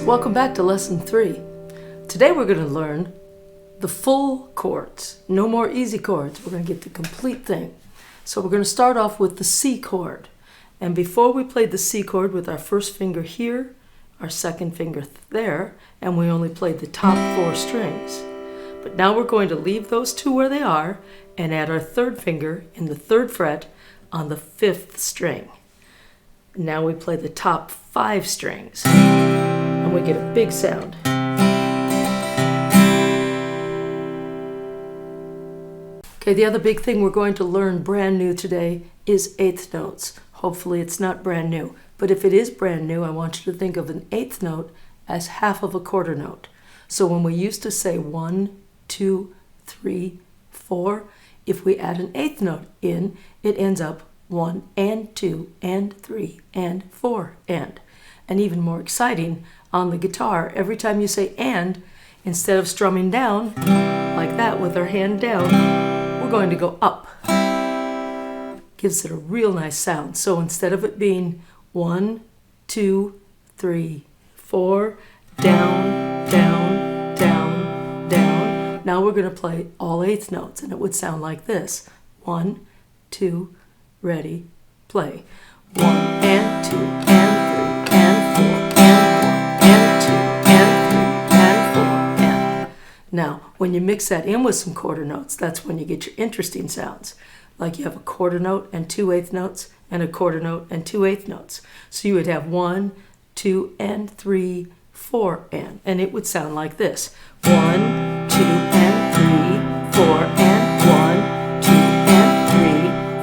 welcome back to lesson 3. Today we're going to learn the full chords. No more easy chords. We're going to get the complete thing. So we're going to start off with the C chord. And before we played the C chord with our first finger here, our second finger there, and we only played the top 4 strings. But now we're going to leave those 2 where they are and add our third finger in the 3rd fret on the 5th string. Now we play the top 5 strings and we get a big sound. Okay, the other big thing we're going to learn brand new today is eighth notes. Hopefully it's not brand new, but if it is brand new, I want you to think of an eighth note as half of a quarter note. So when we used to say 1, 2, 3, 4, if we add an eighth note in, it ends up 1 and 2 and 3 and 4 and. And even more exciting, on the guitar, every time you say and, instead of strumming down like that with our hand down, we're going to go up. Gives it a real nice sound. So instead of it being 1, 2, 3, 4, down, down, down, down, now we're going to play all eighth notes and it would sound like this. 1, 2, ready, play. 1 and 2 and 3 and 4 and 1 and 2 and 3 and 4 and. Now, when you mix that in with some quarter notes, that's when you get your interesting sounds. Like you have a quarter note and 2 eighth notes and a quarter note and 2 eighth notes. So you would have 1, 2 and 3, 4 and it would sound like this. 1, 2 and 3, 4 and 1, 2 and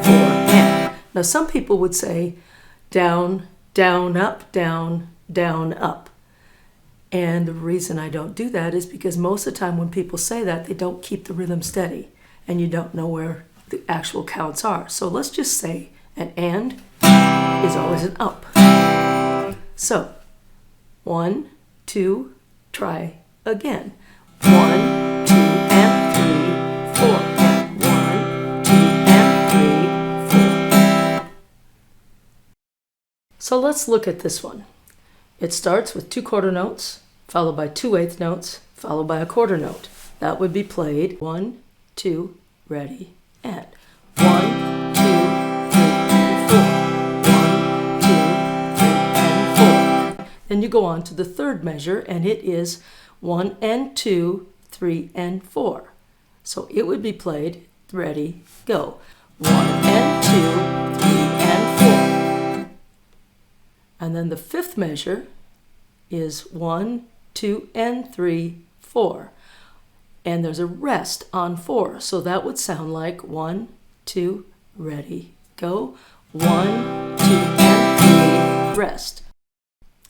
3, 4 and. Now some people would say down, down, up, down, down, up. And the reason I don't do that is because most of the time when people say that, they don't keep the rhythm steady and you don't know where the actual counts are. So let's just say an and is always an up. So 1, 2, try again. 1, 2 and 3, 4 and 1, 2 and 3, 4. So let's look at this one. It starts with 2 quarter notes, followed by 2 eighth notes, followed by a quarter note. That would be played 1, 2, ready, and 1, 2, 3, and 4. 1, 2, 3, and 4. Then you go on to the 3rd measure, and it is 1 and 2, 3 and 4. So it would be played, ready, go. 1 and 2, 3 and 4. And then the 5th measure is 1, 2 and 3, 4. And there's a rest on 4. So that would sound like 1, 2, ready, go. 1, 2 and 3, rest.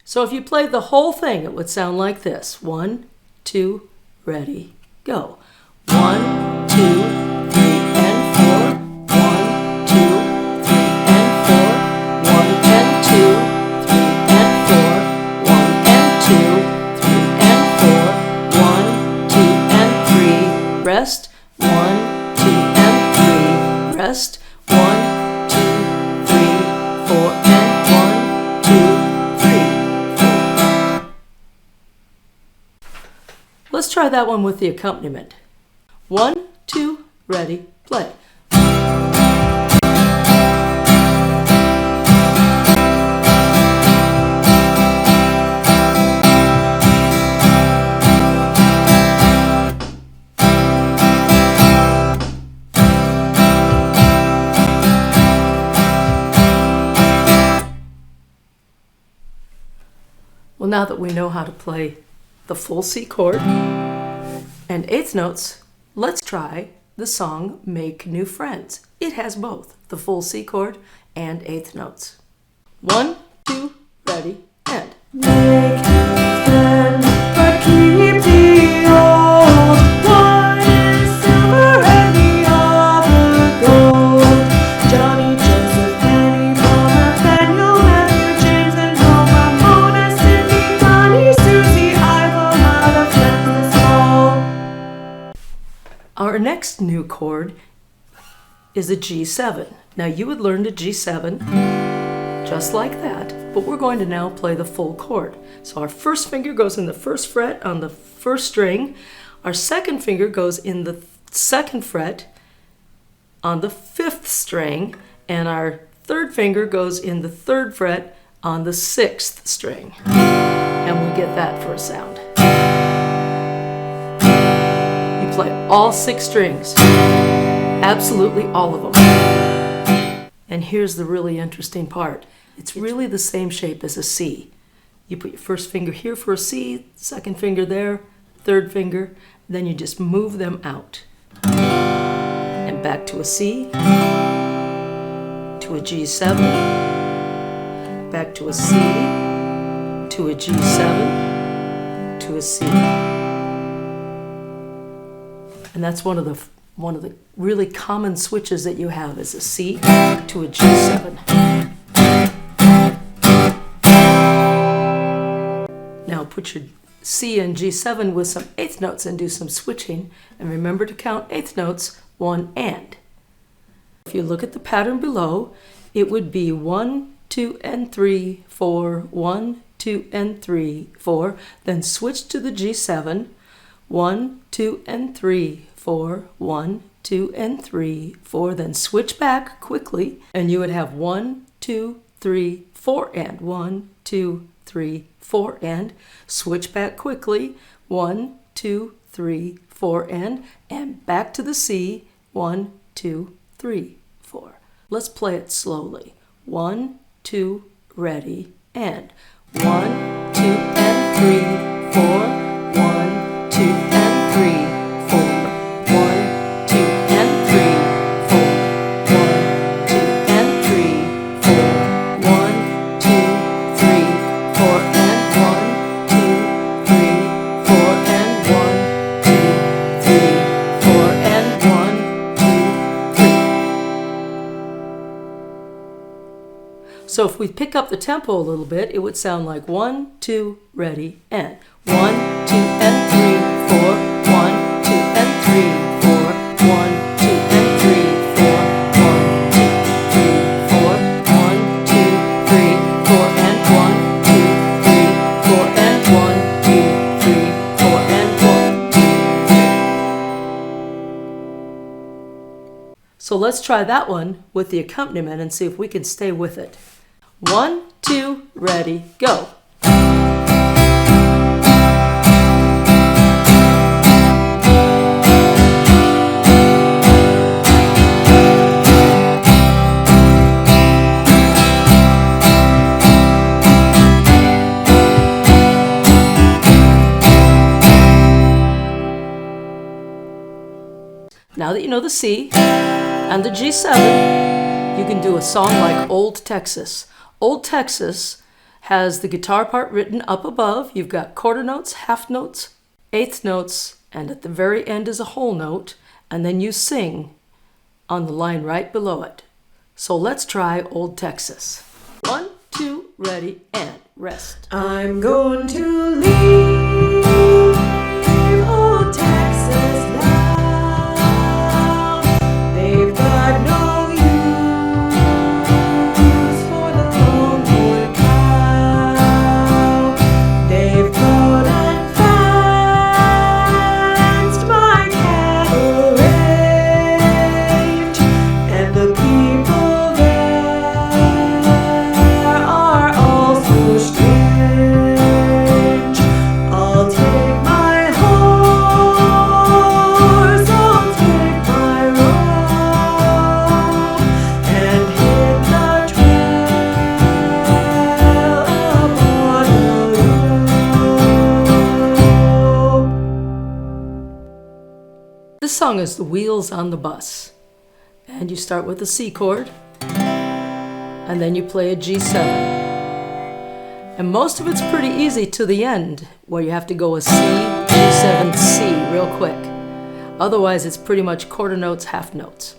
So if you played the whole thing, it would sound like this. 1, 2, ready, go. 1, 2, 3 and 4. 1, 2, 3 and 4. 1 and 2. 3 and 4. 1 and 2. 3 and 4. 1, 2 and 3. Rest. 1, 2 and 3. Rest. 1, 2, 3, 4 and 1, 2, 3, 4. Let's try that one with the accompaniment. 1, 2, ready, play. Well, now that we know how to play the full C chord and eighth notes, let's try the song Make New Friends. It has both the full C chord and eighth notes. 1, 2, ready, and. Make new friends, but keep the old. One is silver and the other gold. Johnny, Joseph, Penny, Paul, Nathaniel, Matthew, James, and Noah, Mona, Cindy, Connie, Susie, I've a lot of friends this fall. Our next new chord is a G7. Now you would learn the G7 just like that, but we're going to now play the full chord. So our first finger goes in the first fret on the first string, our second finger goes in the second fret on the fifth string, and our third finger goes in the third fret on the sixth string. And we get that for a sound. You play all 6 strings, absolutely all of them. And here's the really interesting part. It's really the same shape as a C. You put your first finger here for a C, second finger there, third finger, then you just move them out. And back to a C, to a G7, back to a C, to a G7, to a C. And that's one of the really common switches that you have is a C to a G7. Now put your C and G7 with some eighth notes and do some switching. And remember to count eighth notes 1 and. If you look at the pattern below, it would be 1, 2, and 3, 4, 1, 2, and 3, 4. Then switch to the G7, 1, 2, and 3, 4, 1, 2, and 3, 4. Then switch back quickly, and you would have 1, 2, 3, 4, and 1, 2, 3, 4, and switch back quickly, 1, 2, 3, 4, and back to the C, 1, 2, 3, 4. Let's play it slowly. 1, 2, ready, and 1, 2, and 3, 4, 1, 2, and 3, 4, 1, 2, and 3, 4, 1, 2, and 3, 4, 1, 2, 3, 4, and 1, 2, 3, 4, and 1, 2, 3, 4, and 1, 2, 3. So if we pick up the tempo a little bit, it would sound like 1, 2, ready, and 1, 2, and 3, 4, 1, 2, and 3, 4, 1, 2, and 3, 4, 1, 2, 3, 4, 1, 2, 3, 4, and 1, 2, 3, 4, and 1, 2, 3, 4, and 1, 2, 3. So let's try that one with the accompaniment and see if we can stay with it. 1, 2, ready, go. Now that you know the C and the G7, you can do a song like Old Texas. Old Texas has the guitar part written up above. You've got quarter notes, half notes, eighth notes, and at the very end is a whole note, and then you sing on the line right below it. So let's try Old Texas. 1, 2, ready, and rest. I'm going to leave old Texas now. They've got no use for the longhorn cow. They've grown and fenced my cattle range, and the people there are all so strange. I'll take my horse, I'll take my roan, and hit the trail upon the road. This song is The Wheels on the Bus. And you start with a C chord, and then you play a G7. And most of it's pretty easy to the end, where you have to go a C, G7, C real quick. Otherwise, it's pretty much quarter notes, half notes.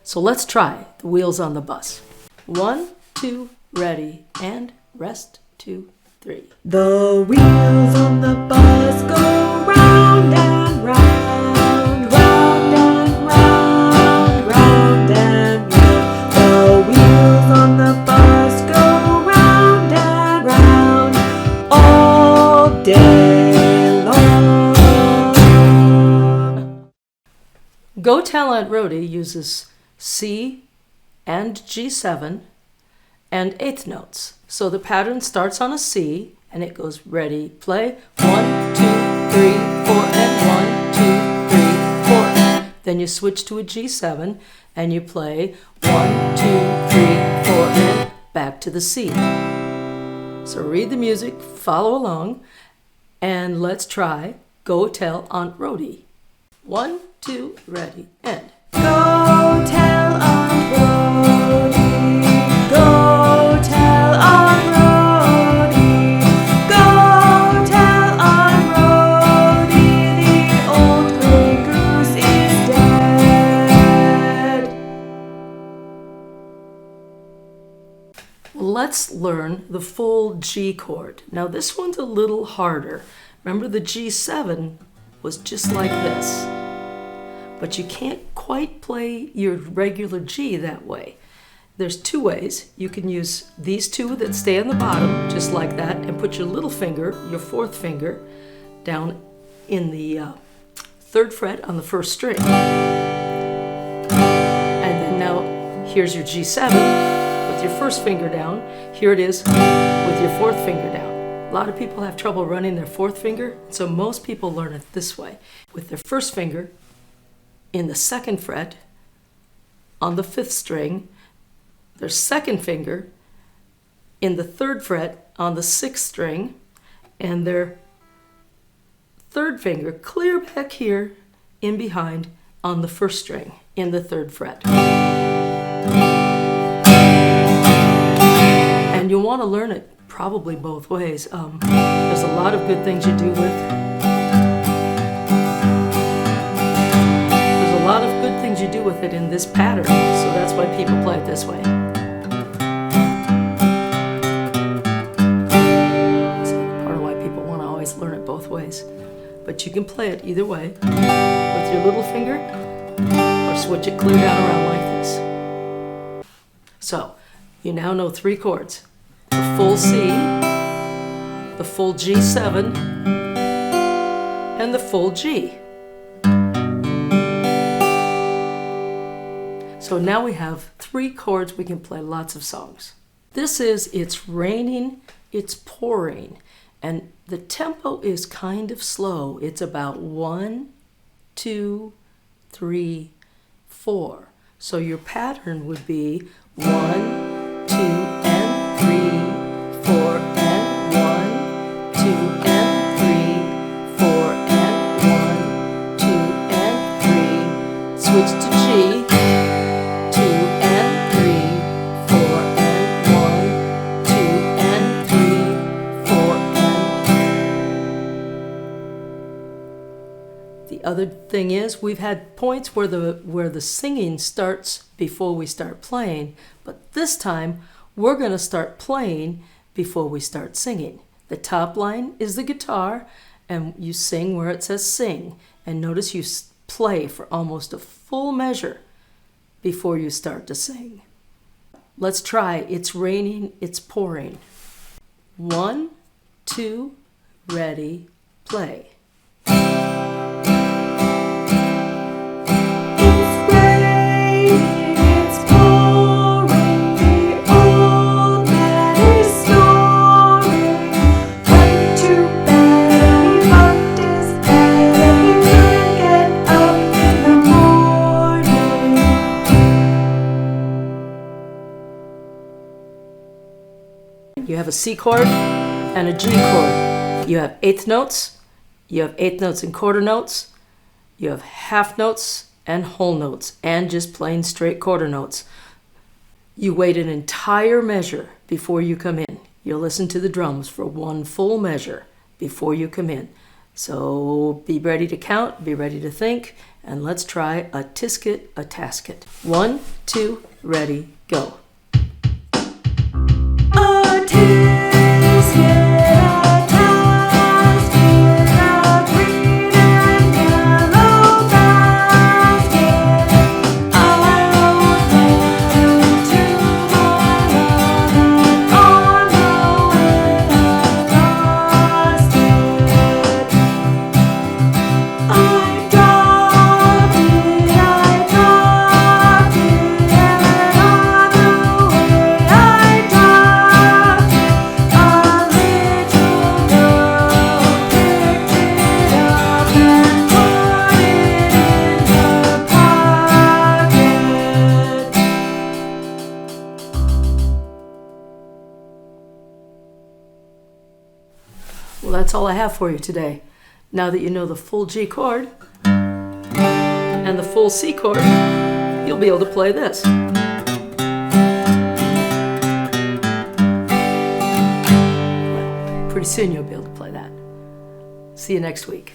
So let's try The Wheels on the Bus. 1, 2, ready, and rest, 2, 3. The wheels on the bus go round and round, round and round, round and round. The wheels on the bus go Go Tell Aunt Rhody uses C and G7 and eighth notes. So the pattern starts on a C and it goes ready, play, 1, 2, 3, 4, and 1, 2, 3, 4. Then you switch to a G7 and you play 1, 2, 3, 4, and back to the C. So read the music, follow along, and let's try Go Tell Aunt Rhody. 1, 2, ready, and. Go tell Aunt Rhody, go tell Aunt Rhody, go tell Aunt Rhody, the old gray goose is dead. Let's learn the full G chord. Now this one's a little harder. Remember the G7 was just like this. But you can't quite play your regular G that way. There's two ways. You can use these two that stay on the bottom, just like that, and put your little finger, your fourth finger, down in the third fret on the first string. And then now, here's your G7 with your first finger down. Here it is with your fourth finger down. A lot of people have trouble running their fourth finger, so most people learn it this way. With their first finger in the second fret on the fifth string, their second finger in the third fret on the sixth string, and their third finger clear back here in behind on the first string in the third fret. And you'll want to learn it probably both ways. There's a lot of good things you do with it in this pattern, so that's why people play it this way. It's part of why people want to always learn it both ways. But you can play it either way with your little finger or switch it clear down around like this. So you now know three chords: the full C, the full G7, and the full G. So now we have three chords we can play lots of songs. This is It's Raining, It's Pouring, and the tempo is kind of slow. It's about 1, 2, 3, 4. So your pattern would be 1, 2, and 3, 4, and 1, 2, and 3, 4, and 1, 2, and 3. Switch to G. 2 and 3, 4 and 1, 2 and 3, 4 and. The other thing is we've had points where the singing starts before we start playing, but this time we're going to start playing before we start singing. The top line is the guitar, and you sing where it says sing, and notice you play for almost a full measure before you start to sing. Let's try It's Raining, It's Pouring. 1, 2, ready, play. It's raining, it's pouring, the old man is snoring. Went to bed and he bumped his head and he couldn't get up in the morning. You have a C chord and a G chord. You have eighth notes, you have eighth notes and quarter notes, you have half notes and whole notes, and just plain straight quarter notes. You wait an entire measure before you come in. You'll listen to the drums for one full measure before you come in. So be ready to count, be ready to think, and let's try A-Tisket, A-Tasket. 1, 2, ready, go. A-Tisket, A-Tasket, a green and yellow basket. I wrote letter to my love, and on the way I lost it. I dropped it, I Well, that's all I have for you today. Now that you know the full G chord and the full C chord, you'll be able to play this. Well, pretty soon you'll be able to play that. See you next week.